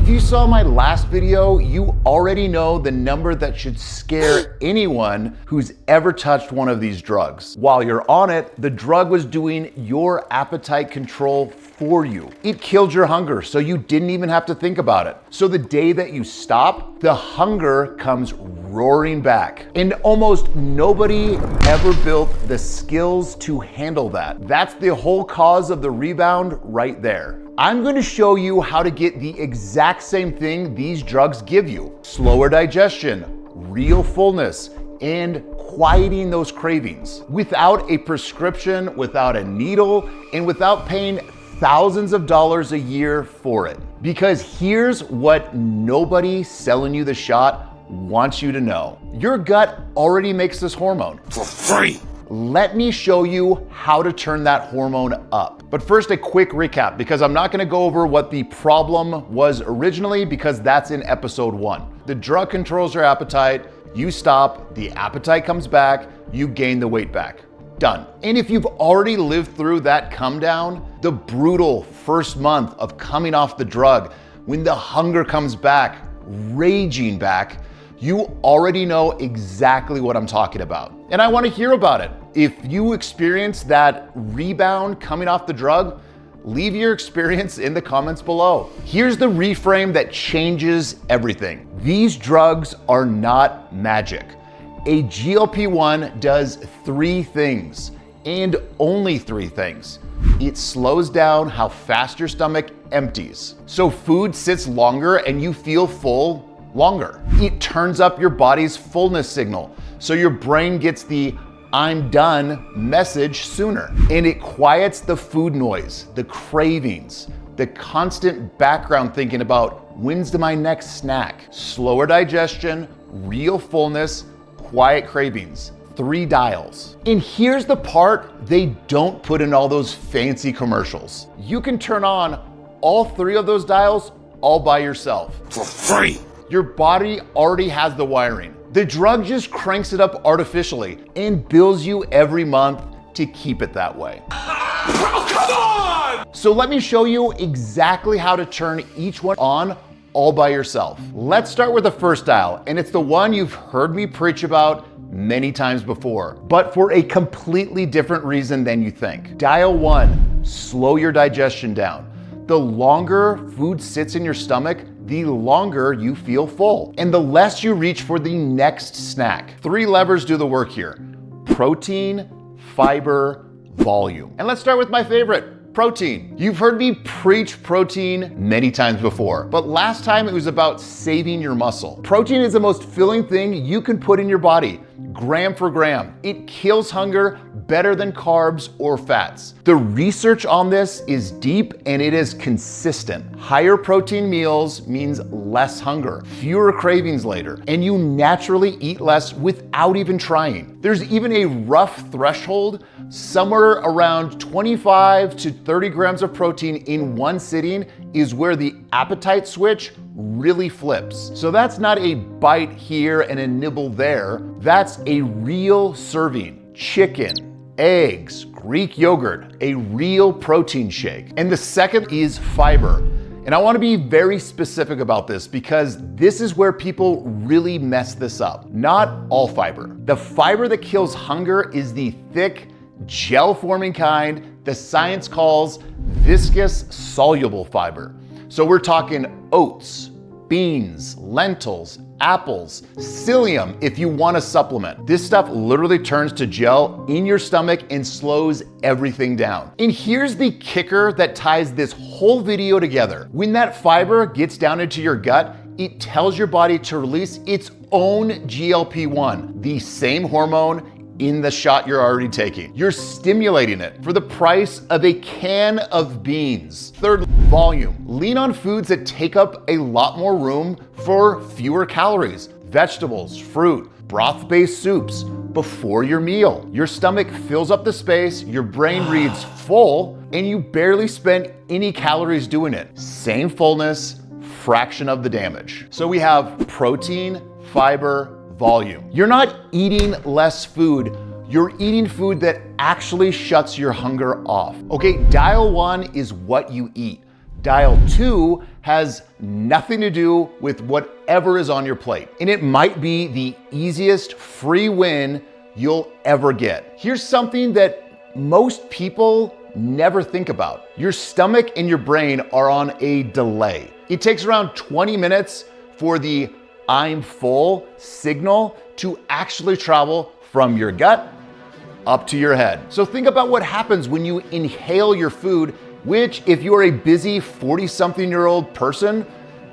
If you saw my last video, you already know the number that should scare anyone who's ever touched one of these drugs. While you're on it, the drug was doing your appetite control for you. It killed your hunger, so you didn't even have to think about it. So the day that you stop, the hunger comes roaring back. And almost nobody ever built the skills to handle that. That's the whole cause of the rebound right there. I'm going to show you how to get the exact same thing these drugs give you. Slower digestion, real fullness, and quieting those cravings without a prescription, without a needle, and without paying thousands of dollars a year for it. Because here's what nobody selling you the shot wants you to know. Your gut already makes this hormone for free. Let me show you how to turn that hormone up. But first, a quick recap, because I'm not gonna go over what the problem was originally, because that's in episode 1. The drug controls your appetite, you stop, the appetite comes back, you gain the weight back. Done. And if you've already lived through that come down, the brutal first month of coming off the drug, when the hunger comes back, raging back, you already know exactly what I'm talking about. And I want to hear about it. If you experience that rebound coming off the drug, leave your experience in the comments below. Here's the reframe that changes everything. These drugs are not magic. A GLP-1 does 3 things, and only 3 things. It slows down how fast your stomach empties, so food sits longer and you feel full longer. It turns up your body's fullness signal, so your brain gets the "I'm done" message sooner. And it quiets the food noise, the cravings, the constant background thinking about when's my next snack. Slower digestion, real fullness, quiet cravings. 3 dials. And here's the part they don't put in all those fancy commercials. You can turn on all 3 of those dials all by yourself. For free. Your body already has the wiring. The drug just cranks it up artificially and bills you every month to keep it that way. Oh, come on! So let me show you exactly how to turn each one on all by yourself. Let's start with the first dial, and it's the one you've heard me preach about many times before, but for a completely different reason than you think. Dial 1, slow your digestion down. The longer food sits in your stomach, the longer you feel full, and the less you reach for the next snack. 3 levers do the work here: protein, fiber, volume. And let's start with my favorite, protein. You've heard me preach protein many times before, but last time it was about saving your muscle. Protein is the most filling thing you can put in your body, gram for gram. It kills hunger better than carbs or fats. The research on this is deep and it is consistent. Higher protein meals means less hunger, fewer cravings later, and you naturally eat less without even trying. There's even a rough threshold, somewhere around 25 to 30 grams of protein in one sitting is where the appetite switch really flips. So that's not a bite here and a nibble there. That's a real serving. Chicken, eggs, Greek yogurt, a real protein shake. And the second is fiber. And I want to be very specific about this because this is where people really mess this up. Not all fiber. The fiber that kills hunger is the thick, gel-forming kind the science calls viscous soluble fiber. So we're talking oats, beans, lentils, apples, psyllium if you want a supplement. This stuff literally turns to gel in your stomach and slows everything down. And here's the kicker that ties this whole video together. When that fiber gets down into your gut, it tells your body to release its own GLP-1, the same hormone in the shot you're already taking. You're stimulating it for the price of a can of beans. Third, volume. Lean on foods that take up a lot more room for fewer calories. Vegetables, fruit, broth-based soups before your meal. Your stomach fills up the space, your brain reads full, and you barely spend any calories doing it. Same fullness, fraction of the damage. So we have protein, fiber, volume. You're not eating less food, you're eating food that actually shuts your hunger off. Okay, dial 1 is what you eat. Dial 2 has nothing to do with whatever is on your plate. And it might be the easiest free win you'll ever get. Here's something that most people never think about. Your stomach and your brain are on a delay. It takes around 20 minutes for the "I'm full" signal to actually travel from your gut up to your head. So think about what happens when you inhale your food, which, if you are a busy 40-something-year-old person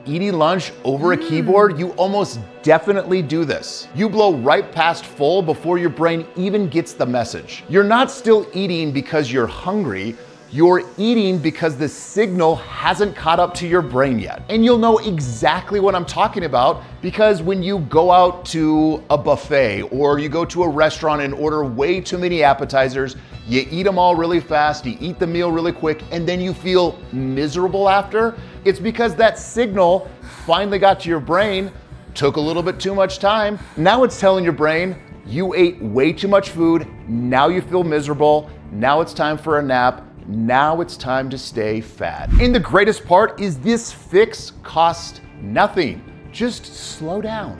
eating lunch over a keyboard, you almost definitely do this. You blow right past full before your brain even gets the message. You're not still eating because you're hungry. You're eating because the signal hasn't caught up to your brain yet. And you'll know exactly what I'm talking about because when you go out to a buffet or you go to a restaurant and order way too many appetizers, you eat them all really fast, you eat the meal really quick, and then you feel miserable after. It's because that signal finally got to your brain, took a little bit too much time. Now it's telling your brain, you ate way too much food, now you feel miserable, now it's time for a nap. Now it's time to stay fat. And the greatest part is this fix costs nothing. Just slow down.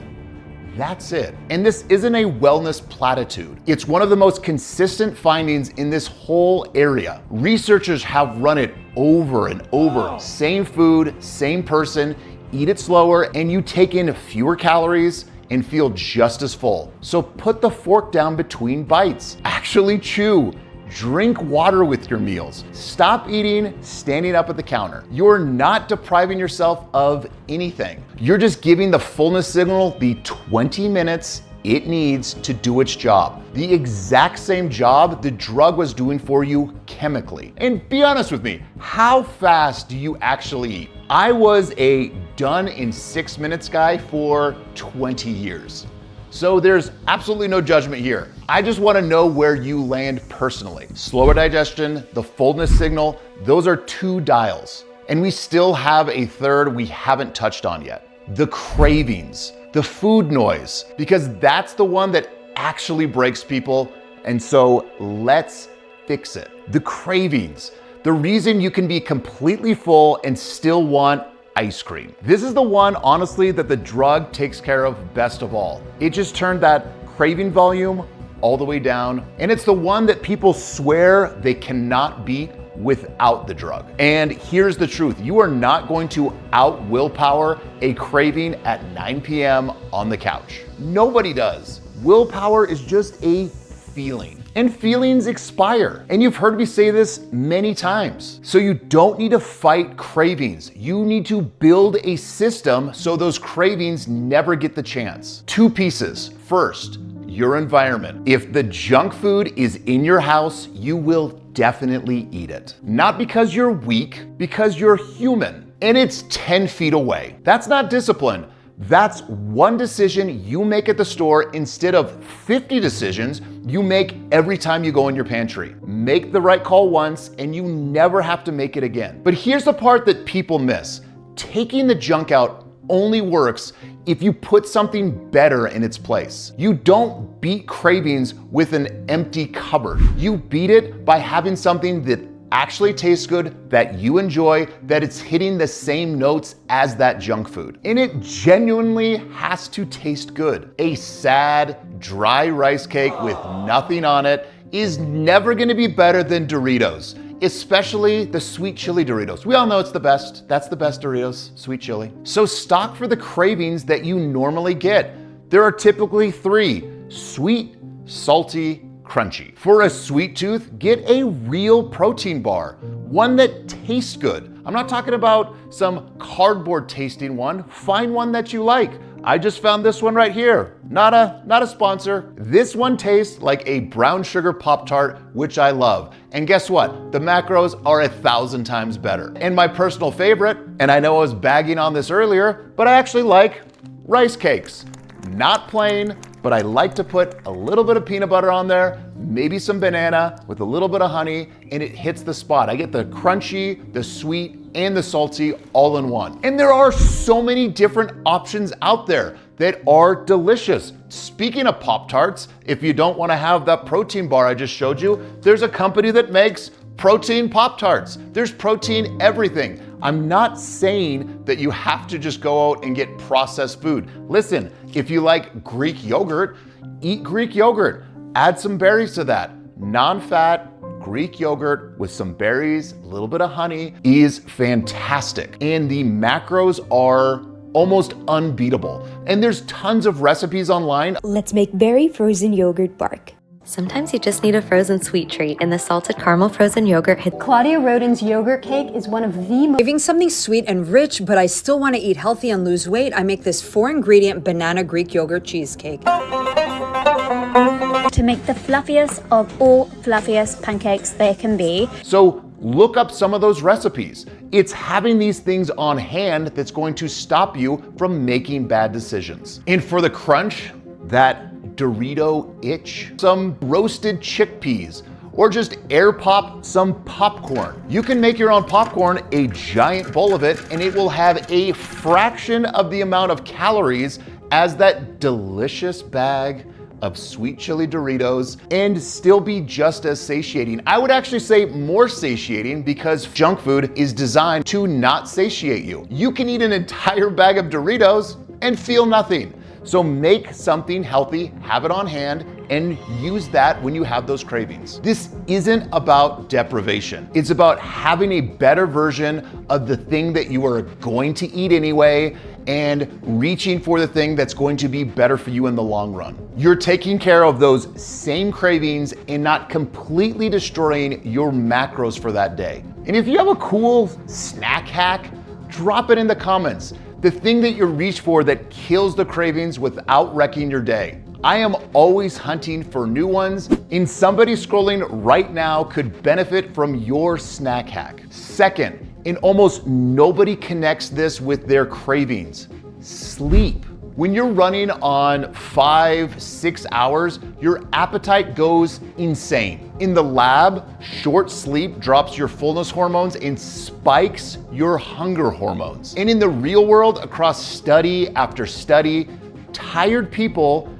That's it. And this isn't a wellness platitude. It's one of the most consistent findings in this whole area. Researchers have run it over and over. Wow. Same food, same person, eat it slower, and you take in fewer calories and feel just as full. So put the fork down between bites. Actually chew. Drink water with your meals. Stop eating standing up at the counter. You're not depriving yourself of anything. You're just giving the fullness signal the 20 minutes it needs to do its job. The exact same job the drug was doing for you chemically. And be honest with me, how fast do you actually eat? I was a done in 6 minutes guy for 20 years. So there's absolutely no judgment here. I just want to know where you land personally. Slower digestion, the fullness signal, those are two dials. And we still have a third we haven't touched on yet. The cravings, the food noise, because that's the one that actually breaks people. And so let's fix it. The cravings, the reason you can be completely full and still want ice cream. This is the one, honestly, that the drug takes care of best of all. It just turned that craving volume all the way down, and it's the one that people swear they cannot beat without the drug. And here's the truth. You are not going to out willpower a craving at 9 p.m. on the couch. Nobody does. Willpower is just a feeling. And feelings expire. And you've heard me say this many times. So you don't need to fight cravings. You need to build a system so those cravings never get the chance. Two pieces. First, your environment. If the junk food is in your house, you will definitely eat it. Not because you're weak, because you're human. And it's 10 feet away. That's not discipline. That's one decision you make at the store instead of 50 decisions you make every time you go in your pantry. Make the right call once and you never have to make it again. But here's the part that people miss. Taking the junk out only works if you put something better in its place. You don't beat cravings with an empty cupboard. You beat it by having something that actually tastes good, that you enjoy, that it's hitting the same notes as that junk food. And it genuinely has to taste good. A sad, dry rice cake with nothing on it is never gonna be better than Doritos, especially the sweet chili Doritos. We all know it's the best. That's the best Doritos, sweet chili. So stock for the cravings that you normally get. There are typically three: sweet, salty, crunchy. For a sweet tooth, get a real protein bar, one that tastes good. I'm not talking about some cardboard tasting one. Find one that you like. I just found this one right here. Not a sponsor. This one tastes like a brown sugar Pop-Tart, which I love. And guess what? The macros are 1,000 times better. And my personal favorite, and I know I was bagging on this earlier, but I actually like rice cakes. Not plain, but I like to put a little bit of peanut butter on there, maybe some banana with a little bit of honey, and it hits the spot. I get the crunchy, the sweet, and the salty all in one. And there are so many different options out there that are delicious. Speaking of Pop-Tarts, if you don't want to have that protein bar I just showed you, there's a company that makes protein Pop-Tarts. There's protein everything. I'm not saying that you have to just go out and get processed food. Listen, if you like Greek yogurt, eat Greek yogurt. Add some berries to that. Non-fat Greek yogurt with some berries, a little bit of honey is fantastic. And the macros are almost unbeatable. And there's tons of recipes online. Let's make berry frozen yogurt bark. Sometimes you just need a frozen sweet treat, and the salted caramel frozen yogurt hit. Claudia Roden's yogurt cake is one of the most... Craving something sweet and rich, but I still want to eat healthy and lose weight, I make this 4-ingredient banana Greek yogurt cheesecake. To make the fluffiest of all fluffiest pancakes there can be. So look up some of those recipes. It's having these things on hand that's going to stop you from making bad decisions. And for the crunch, that Dorito itch, some roasted chickpeas, or just air pop some popcorn. You can make your own popcorn, a giant bowl of it, and it will have a fraction of the amount of calories as that delicious bag of sweet chili Doritos and still be just as satiating. I would actually say more satiating because junk food is designed to not satiate you. You can eat an entire bag of Doritos and feel nothing. So make something healthy, have it on hand, and use that when you have those cravings. This isn't about deprivation. It's about having a better version of the thing that you are going to eat anyway and reaching for the thing that's going to be better for you in the long run. You're taking care of those same cravings and not completely destroying your macros for that day. And if you have a cool snack hack, drop it in the comments. The thing that you reach for that kills the cravings without wrecking your day. I am always hunting for new ones, and somebody scrolling right now could benefit from your snack hack. Second, and almost nobody connects this with their cravings, sleep. When you're running on 5-6 hours, your appetite goes insane. In the lab, short sleep drops your fullness hormones and spikes your hunger hormones. And in the real world, across study after study, tired people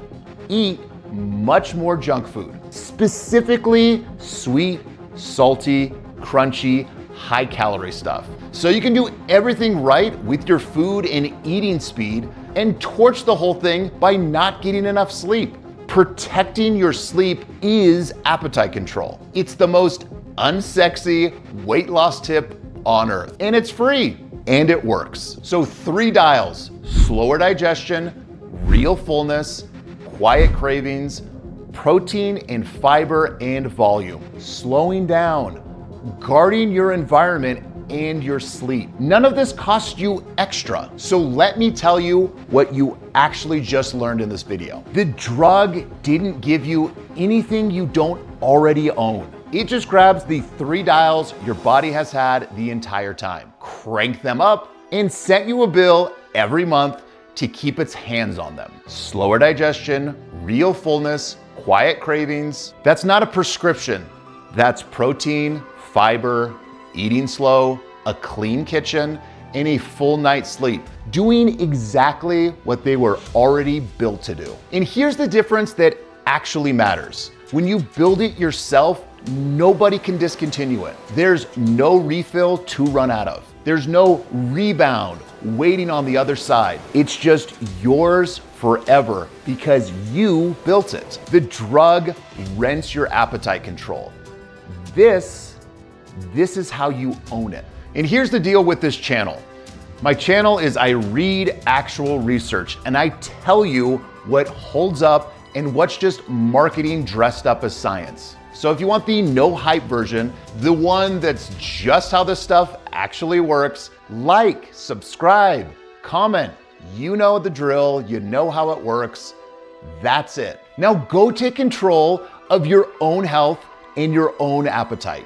eat much more junk food, specifically sweet, salty, crunchy, high calorie stuff. So you can do everything right with your food and eating speed and torch the whole thing by not getting enough sleep. Protecting your sleep is appetite control. It's the most unsexy weight loss tip on earth, and it's free and it works. So 3 dials: slower digestion, real fullness, quiet cravings, protein and fiber and volume. Slowing down, guarding your environment and your sleep. None of this costs you extra. So let me tell you what you actually just learned in this video. The drug didn't give you anything you don't already own. It just grabs the 3 dials your body has had the entire time, cranked them up, and sent you a bill every month to keep its hands on them. Slower digestion, real fullness, quiet cravings. That's not a prescription. That's protein, fiber, eating slow, a clean kitchen, and a full night's sleep, doing exactly what they were already built to do. And here's the difference that actually matters. When you build it yourself, nobody can discontinue it. There's no refill to run out of. There's no rebound waiting on the other side. It's just yours forever because you built it. The drug rents your appetite control. This is how you own it. And here's the deal with this channel. My channel is I read actual research and I tell you what holds up and what's just marketing dressed up as science. So if you want the no hype version, the one that's just how this stuff actually works, like, subscribe, comment. You know the drill, you know how it works. That's it. Now go take control of your own health and your own appetite.